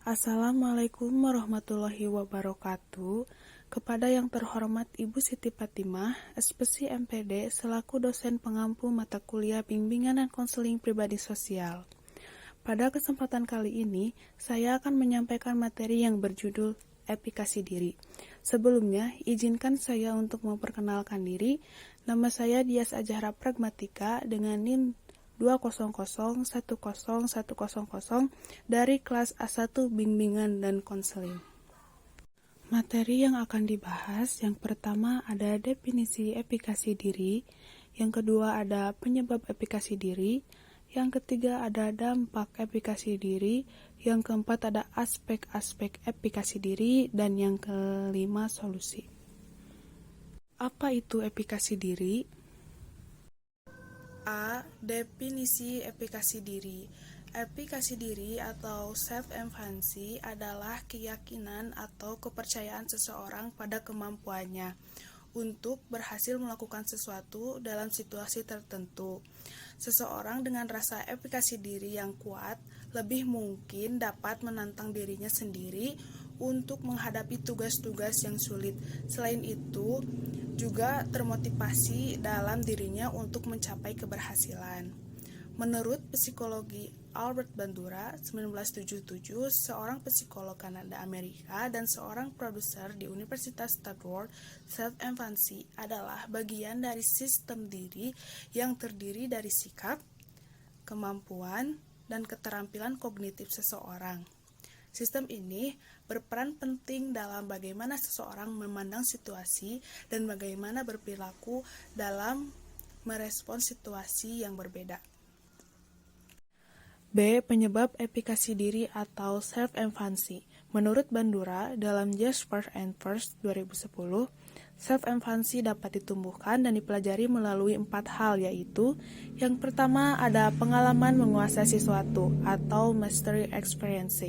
Assalamualaikum warahmatullahi wabarakatuh. Kepada yang terhormat Ibu Siti Fatimah, SPSI MPD selaku dosen pengampu mata kuliah Bimbingan dan Konseling Pribadi Sosial. Pada kesempatan kali ini, saya akan menyampaikan materi yang berjudul Efikasi Diri. Sebelumnya, izinkan saya untuk memperkenalkan diri. Nama saya Dias Azahra Pragmatika dengan NIM 200101000 dari kelas A1 Bimbingan dan Konseling. Materi yang akan dibahas, yang pertama ada definisi efikasi diri, yang kedua ada penyebab efikasi diri, yang ketiga ada dampak efikasi diri, yang keempat ada aspek-aspek efikasi diri, dan yang kelima solusi. Apa itu efikasi diri? A. Definisi efikasi diri. Efikasi diri atau self-efficacy adalah keyakinan atau kepercayaan seseorang pada kemampuannya untuk berhasil melakukan sesuatu dalam situasi tertentu. Seseorang dengan rasa efikasi diri yang kuat lebih mungkin dapat menantang dirinya sendiri untuk menghadapi tugas-tugas yang sulit. Selain itu, juga termotivasi dalam dirinya untuk mencapai keberhasilan. Menurut psikologi Albert Bandura 1977, seorang psikolog Kanada Amerika dan seorang produser di Universitas Stanford, self-efficacy adalah bagian dari sistem diri yang terdiri dari sikap, kemampuan, dan keterampilan kognitif seseorang. Sistem ini berperan penting dalam bagaimana seseorang memandang situasi dan bagaimana berperilaku dalam merespons situasi yang berbeda. B. Penyebab efikasi diri atau self-efficacy. Menurut Bandura, dalam Just First and First 2010, self-efficacy dapat ditumbuhkan dan dipelajari melalui 4 hal, yaitu yang pertama ada pengalaman menguasai sesuatu atau mastery experience.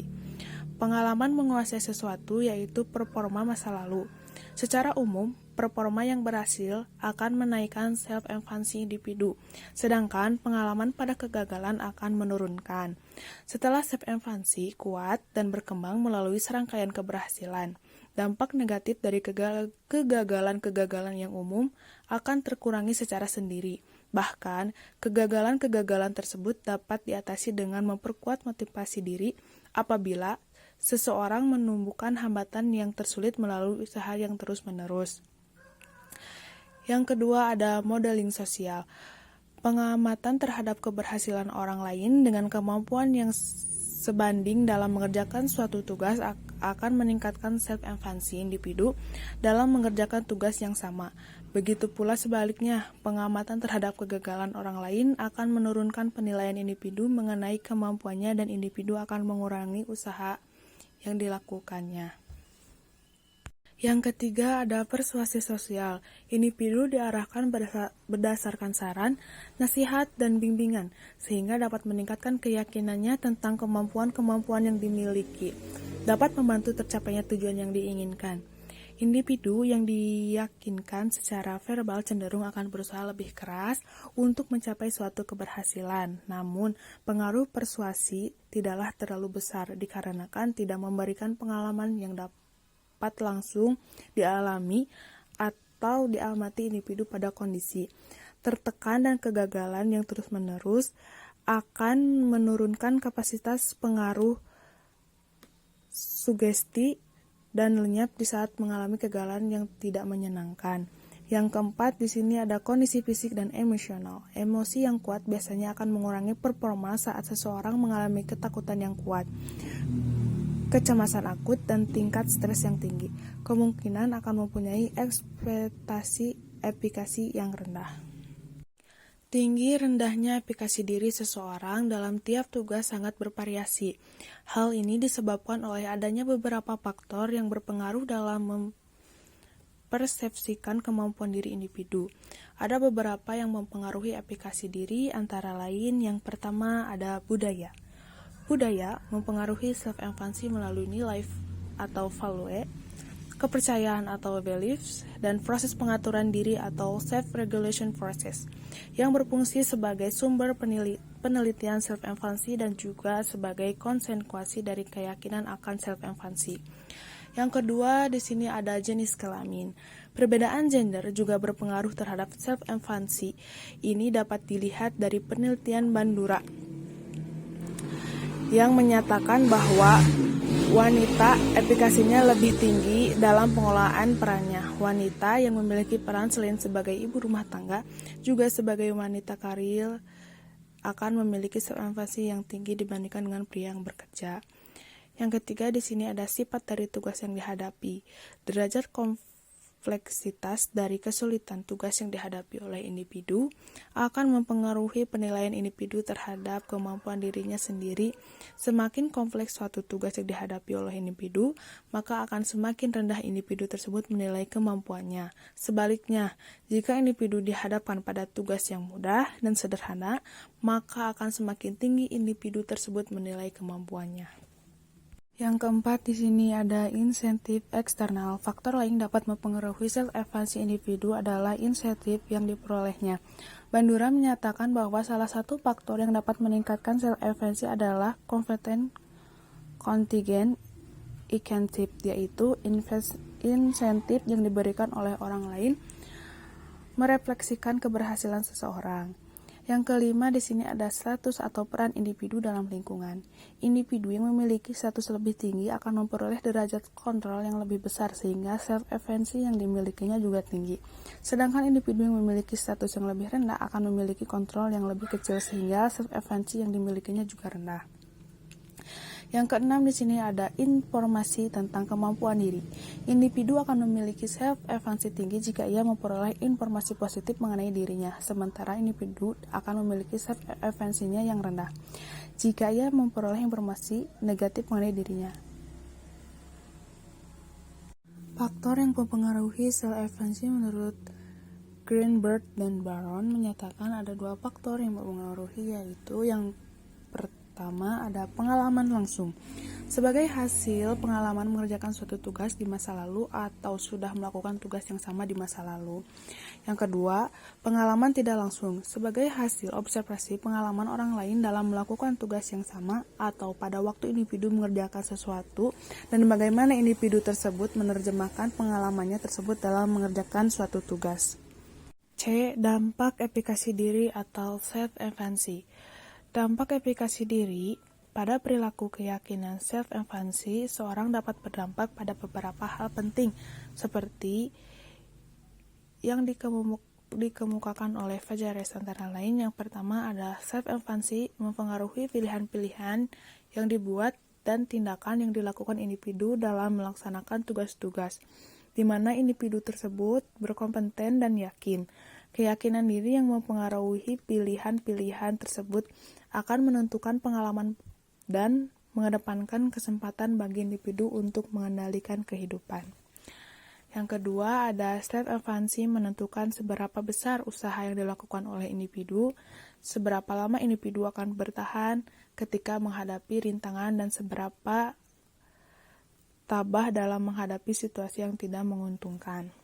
Pengalaman menguasai sesuatu yaitu performa masa lalu. Secara umum, performa yang berhasil akan menaikkan self-efficacy individu, sedangkan pengalaman pada kegagalan akan menurunkan. Setelah self-efficacy kuat dan berkembang melalui serangkaian keberhasilan, dampak negatif dari kegagalan-kegagalan yang umum akan terkurangi secara sendiri. Bahkan, kegagalan-kegagalan tersebut dapat diatasi dengan memperkuat motivasi diri apabila seseorang menumbuhkan hambatan yang tersulit melalui usaha yang terus-menerus. Yang kedua ada modeling sosial. Pengamatan terhadap keberhasilan orang lain dengan kemampuan yang sebanding dalam mengerjakan suatu tugas akan meningkatkan self-efficacy individu dalam mengerjakan tugas yang sama. Begitu pula sebaliknya, pengamatan terhadap kegagalan orang lain akan menurunkan penilaian individu mengenai kemampuannya dan individu akan mengurangi usaha yang dilakukannya. Yang ketiga ada persuasi sosial. Individu diarahkan berdasarkan saran, nasihat, dan bimbingan, sehingga dapat meningkatkan keyakinannya tentang kemampuan-kemampuan yang dimiliki, dapat membantu tercapainya tujuan yang diinginkan. Individu yang diyakinkan secara verbal cenderung akan berusaha lebih keras untuk mencapai suatu keberhasilan. Namun, pengaruh persuasi tidaklah terlalu besar dikarenakan tidak memberikan pengalaman yang dapat langsung dialami atau diamati individu pada kondisi tertekan dan kegagalan yang terus-menerus akan menurunkan kapasitas pengaruh sugesti dan lenyap di saat mengalami kegagalan yang tidak menyenangkan. Yang keempat, di sini ada kondisi fisik dan emosional. Emosi yang kuat biasanya akan mengurangi performa saat seseorang mengalami ketakutan yang kuat, kecemasan akut, dan tingkat stres yang tinggi. Kemungkinan akan mempunyai ekspektasi efikasi yang rendah. Tinggi rendahnya efikasi diri seseorang dalam tiap tugas sangat bervariasi. Hal ini disebabkan oleh adanya beberapa faktor yang berpengaruh dalam mempersepsikan kemampuan diri individu. Ada beberapa yang mempengaruhi efikasi diri, antara lain yang pertama ada budaya. Budaya mempengaruhi self-efficacy melalui nilai atau value, kepercayaan atau beliefs, dan proses pengaturan diri atau self-regulation process yang berfungsi sebagai sumber penelitian self-evaluasi dan juga sebagai konsekuensi dari keyakinan akan self-evaluasi. Yang kedua, di sini ada jenis kelamin. Perbedaan gender juga berpengaruh terhadap self-evaluasi. Ini dapat dilihat dari penelitian Bandura yang menyatakan bahwa wanita efikasinya lebih tinggi dalam pengelolaan perannya. Wanita yang memiliki peran selain sebagai ibu rumah tangga, juga sebagai wanita karir akan memiliki self-evaluasi yang tinggi dibandingkan dengan pria yang bekerja. Yang ketiga, di sini ada sifat dari tugas yang dihadapi. Derajat kompleksitas dari kesulitan tugas yang dihadapi oleh individu akan mempengaruhi penilaian individu terhadap kemampuan dirinya sendiri. Semakin kompleks suatu tugas yang dihadapi oleh individu, maka akan semakin rendah individu tersebut menilai kemampuannya. Sebaliknya, jika individu dihadapkan pada tugas yang mudah dan sederhana, maka akan semakin tinggi individu tersebut menilai kemampuannya. Yang keempat, di sini ada insentif eksternal. Faktor lain dapat mempengaruhi self-evaluasi individu adalah insentif yang diperolehnya. Bandura menyatakan bahwa salah satu faktor yang dapat meningkatkan self-evaluasi adalah competent contingent incentive, yaitu insentif yang diberikan oleh orang lain merefleksikan keberhasilan seseorang. Yang kelima, di sini ada status atau peran individu dalam lingkungan. Individu yang memiliki status lebih tinggi akan memperoleh derajat kontrol yang lebih besar sehingga self-evaluasi yang dimilikinya juga tinggi. Sedangkan individu yang memiliki status yang lebih rendah akan memiliki kontrol yang lebih kecil sehingga self-evaluasi yang dimilikinya juga rendah. Yang keenam, di sini ada informasi tentang kemampuan diri. Individu akan memiliki self-evaluasi tinggi jika ia memperoleh informasi positif mengenai dirinya, sementara individu akan memiliki self-evaluasinya yang rendah jika ia memperoleh informasi negatif mengenai dirinya. Faktor yang mempengaruhi self-evaluasi menurut Greenberg dan Baron menyatakan ada dua faktor yang mempengaruhi, yaitu yang pertama ada pengalaman langsung. Sebagai hasil pengalaman mengerjakan suatu tugas di masa lalu atau sudah melakukan tugas yang sama di masa lalu. Yang kedua, pengalaman tidak langsung. Sebagai hasil observasi pengalaman orang lain dalam melakukan tugas yang sama atau pada waktu individu mengerjakan sesuatu dan bagaimana individu tersebut menerjemahkan pengalamannya tersebut dalam mengerjakan suatu tugas. C. Dampak efikasi diri atau self-evaluasi. Dampak efikasi diri pada perilaku keyakinan self-evaluasi seorang dapat berdampak pada beberapa hal penting seperti yang dikemukakan oleh Fajares antara lain. Yang pertama adalah self-evaluasi mempengaruhi pilihan-pilihan yang dibuat dan tindakan yang dilakukan individu dalam melaksanakan tugas-tugas, di mana individu tersebut berkompeten dan yakin. Keyakinan diri yang mempengaruhi pilihan-pilihan tersebut akan menentukan pengalaman dan mengedepankan kesempatan bagi individu untuk mengendalikan kehidupan. Yang kedua ada self-evaluasi menentukan seberapa besar usaha yang dilakukan oleh individu, seberapa lama individu akan bertahan ketika menghadapi rintangan, dan seberapa tabah dalam menghadapi situasi yang tidak menguntungkan.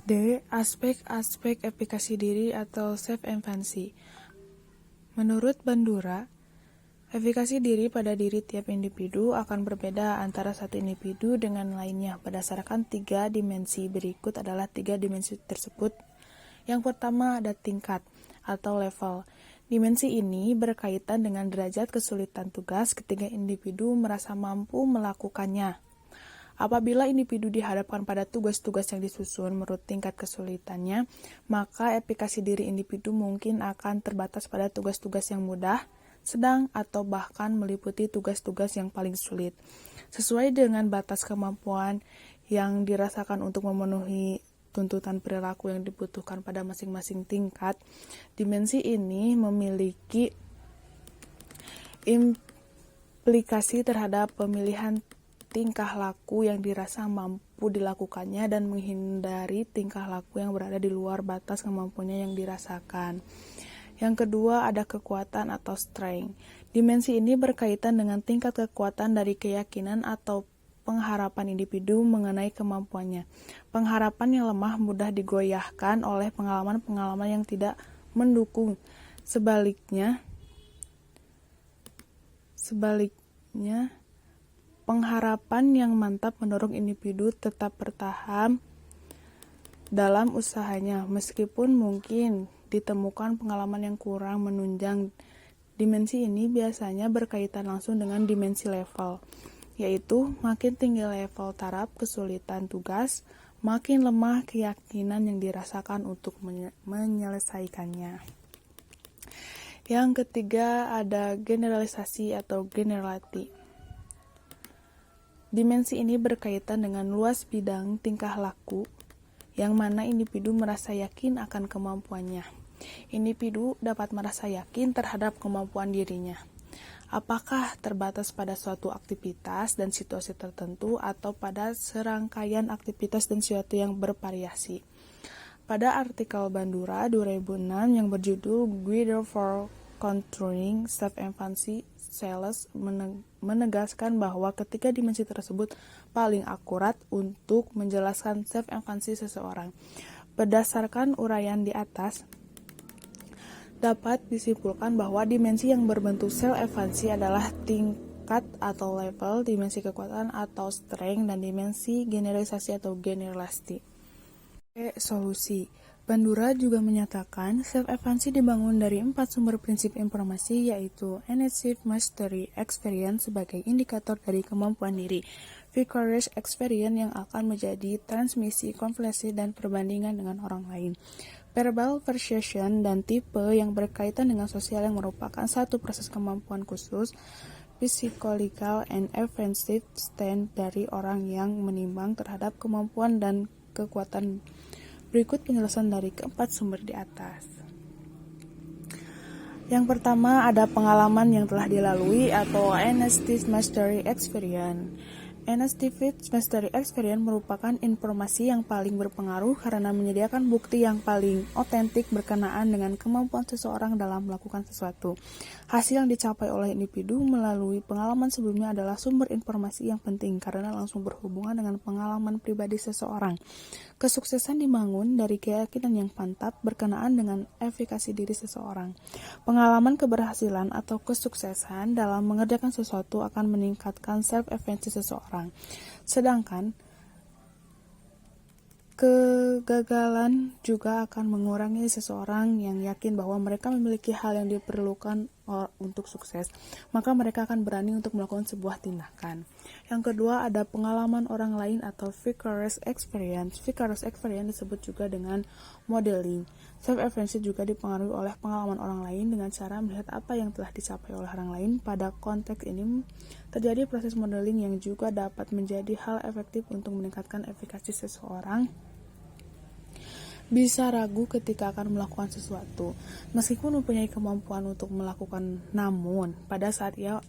D. Aspek-aspek efikasi diri atau self-evaluasi. Menurut Bandura, efikasi diri pada diri tiap individu akan berbeda antara satu individu dengan lainnya berdasarkan 3 dimensi. Berikut adalah 3 dimensi tersebut. Yang pertama ada tingkat atau level. Dimensi ini berkaitan dengan derajat kesulitan tugas ketika individu merasa mampu melakukannya. Apabila individu dihadapkan pada tugas-tugas yang disusun menurut tingkat kesulitannya, maka efikasi diri individu mungkin akan terbatas pada tugas-tugas yang mudah, sedang, atau bahkan meliputi tugas-tugas yang paling sulit. Sesuai dengan batas kemampuan yang dirasakan untuk memenuhi tuntutan perilaku yang dibutuhkan pada masing-masing tingkat, dimensi ini memiliki implikasi terhadap pemilihan tingkah laku yang dirasa mampu dilakukannya dan menghindari tingkah laku yang berada di luar batas kemampuannya yang dirasakan. Yang kedua ada kekuatan atau strength. Dimensi ini berkaitan dengan tingkat kekuatan dari keyakinan atau pengharapan individu mengenai kemampuannya. Pengharapan yang lemah mudah digoyahkan oleh pengalaman-pengalaman yang tidak mendukung. Sebaliknya, Sebaliknya, pengharapan yang mantap mendorong individu tetap bertahan dalam usahanya, meskipun mungkin ditemukan pengalaman yang kurang menunjang. Dimensi ini biasanya berkaitan langsung dengan dimensi level, yaitu makin tinggi level taraf kesulitan tugas, makin lemah keyakinan yang dirasakan untuk menyelesaikannya. Yang ketiga ada generalisasi atau generality. Dimensi ini berkaitan dengan luas bidang tingkah laku yang mana individu merasa yakin akan kemampuannya. Individu dapat merasa yakin terhadap kemampuan dirinya. Apakah terbatas pada suatu aktivitas dan situasi tertentu atau pada serangkaian aktivitas dan situasi yang bervariasi. Pada artikel Bandura 2006 yang berjudul Guide for Contouring Self-Efficacy, Sales menegaskan bahwa ketika dimensi tersebut paling akurat untuk menjelaskan self-efficacy seseorang. Berdasarkan uraian di atas, dapat disimpulkan bahwa dimensi yang berbentuk self-efficacy adalah tingkat atau level, dimensi kekuatan atau strength, dan dimensi generalisasi atau generality. Solusi. Bandura juga menyatakan self-efficacy dibangun dari 4 sumber prinsip informasi, yaitu Initiative, Mastery, Experience sebagai indikator dari kemampuan diri, Vicarious Experience yang akan menjadi transmisi, konflesi, dan perbandingan dengan orang lain, Verbal Persuasion dan tipe yang berkaitan dengan sosial yang merupakan satu proses kemampuan khusus, Psychological and Offensive Stand dari orang yang menimbang terhadap kemampuan dan kekuatan. Berikut penjelasan dari keempat sumber di atas. Yang pertama ada pengalaman yang telah dilalui atau Initiative Mastery Experience. Initiative Mastery Experience merupakan informasi yang paling berpengaruh karena menyediakan bukti yang paling otentik berkenaan dengan kemampuan seseorang dalam melakukan sesuatu. Hasil yang dicapai oleh individu melalui pengalaman sebelumnya adalah sumber informasi yang penting karena langsung berhubungan dengan pengalaman pribadi seseorang. Kesuksesan dibangun dari keyakinan yang mantap berkenaan dengan efikasi diri seseorang. Pengalaman keberhasilan atau kesuksesan dalam mengerjakan sesuatu akan meningkatkan self-efficacy seseorang. Sedangkan kegagalan juga akan mengurangi seseorang yang yakin bahwa mereka memiliki hal yang diperlukan untuk sukses, maka mereka akan berani untuk melakukan sebuah tindakan. Yang kedua ada pengalaman orang lain atau Vicarious Experience. Vicarious Experience disebut juga dengan modeling. Self-efficacy juga dipengaruhi oleh pengalaman orang lain dengan cara melihat apa yang telah dicapai oleh orang lain. Pada konteks ini terjadi proses modeling yang juga dapat menjadi hal efektif untuk meningkatkan efikasi seseorang. Bisa ragu ketika akan melakukan sesuatu, meskipun mempunyai kemampuan untuk melakukan, namun pada saat ia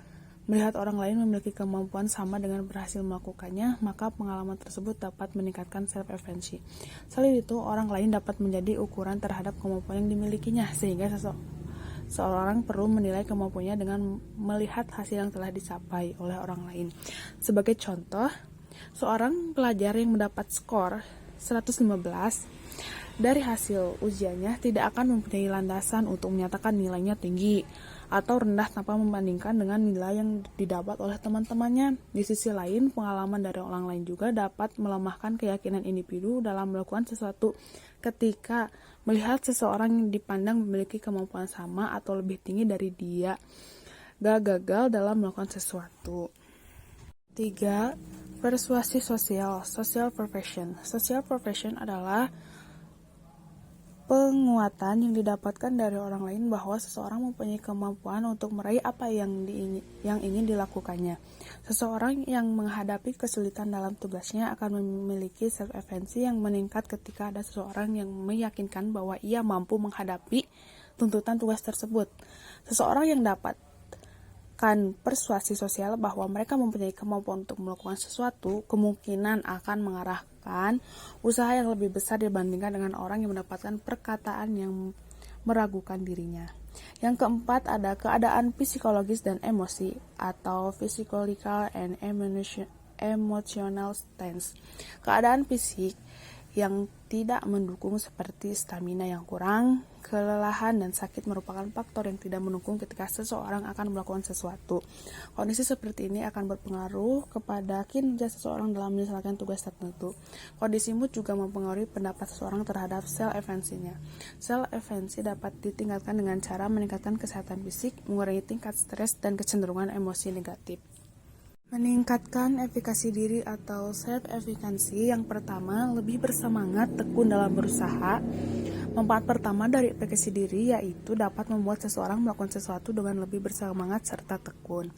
melihat orang lain memiliki kemampuan sama dengan berhasil melakukannya, maka pengalaman tersebut dapat meningkatkan self-efficacy. Selain itu, orang lain dapat menjadi ukuran terhadap kemampuan yang dimilikinya, sehingga seorang perlu menilai kemampuannya dengan melihat hasil yang telah dicapai oleh orang lain. Sebagai contoh, seorang pelajar yang mendapat skor 115 dari hasil ujiannya tidak akan mempunyai landasan untuk menyatakan nilainya tinggi atau rendah tanpa membandingkan dengan nilai yang didapat oleh teman-temannya. Di sisi lain, pengalaman dari orang lain juga dapat melemahkan keyakinan individu dalam melakukan sesuatu ketika melihat seseorang yang dipandang memiliki kemampuan sama atau lebih tinggi dari dia gagal dalam melakukan sesuatu. 3. Persuasi sosial, social persuasion. Social persuasion adalah penguatan yang didapatkan dari orang lain bahwa seseorang mempunyai kemampuan untuk meraih apa yang ingin dilakukannya. Seseorang yang menghadapi kesulitan dalam tugasnya akan memiliki self-efficacy yang meningkat ketika ada seseorang yang meyakinkan bahwa ia mampu menghadapi tuntutan tugas tersebut. Seseorang yang dapatkan persuasi sosial bahwa mereka mempunyai kemampuan untuk melakukan sesuatu, kemungkinan akan mengarahkan usaha yang lebih besar dibandingkan dengan orang yang mendapatkan perkataan yang meragukan dirinya. Yang keempat ada keadaan psikologis dan emosi atau physiological and emotional stance. Keadaan fisik yang tidak mendukung seperti stamina yang kurang, kelelahan, dan sakit merupakan faktor yang tidak mendukung ketika seseorang akan melakukan sesuatu. Kondisi seperti ini akan berpengaruh kepada kinerja seseorang dalam menyelesaikan tugas tertentu. Kondisi mood juga mempengaruhi pendapat seseorang terhadap self-efficacy-nya. Self-efficacy dapat ditingkatkan dengan cara meningkatkan kesehatan fisik, mengurangi tingkat stres, dan kecenderungan emosi negatif. Meningkatkan efikasi diri atau self-efficacy yang pertama, lebih bersemangat, tekun dalam berusaha. Manfaat pertama dari efikasi diri yaitu dapat membuat seseorang melakukan sesuatu dengan lebih bersemangat serta tekun.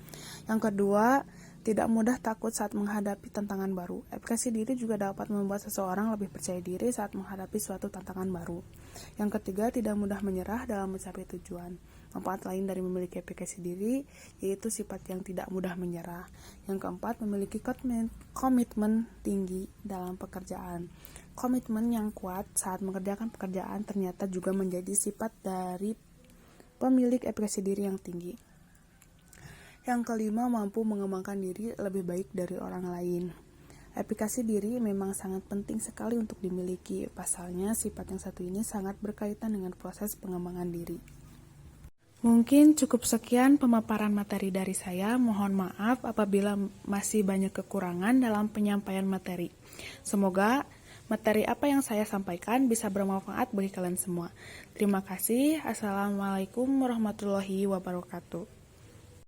Yang kedua, tidak mudah takut saat menghadapi tantangan baru. Efikasi diri juga dapat membuat seseorang lebih percaya diri saat menghadapi suatu tantangan baru. Yang ketiga, tidak mudah menyerah dalam mencapai tujuan. Manfaat lain dari memiliki efikasi diri yaitu sifat yang tidak mudah menyerah. Yang keempat, memiliki komitmen tinggi dalam pekerjaan. Komitmen yang kuat saat mengerjakan pekerjaan ternyata juga menjadi sifat dari pemilik efikasi diri yang tinggi. Yang kelima, mampu mengembangkan diri lebih baik dari orang lain. Efikasi diri memang sangat penting sekali untuk dimiliki. Pasalnya, sifat yang satu ini sangat berkaitan dengan proses pengembangan diri. Mungkin cukup sekian pemaparan materi dari saya. Mohon maaf apabila masih banyak kekurangan dalam penyampaian materi. Semoga materi apa yang saya sampaikan bisa bermanfaat bagi kalian semua. Terima kasih. Assalamualaikum warahmatullahi wabarakatuh.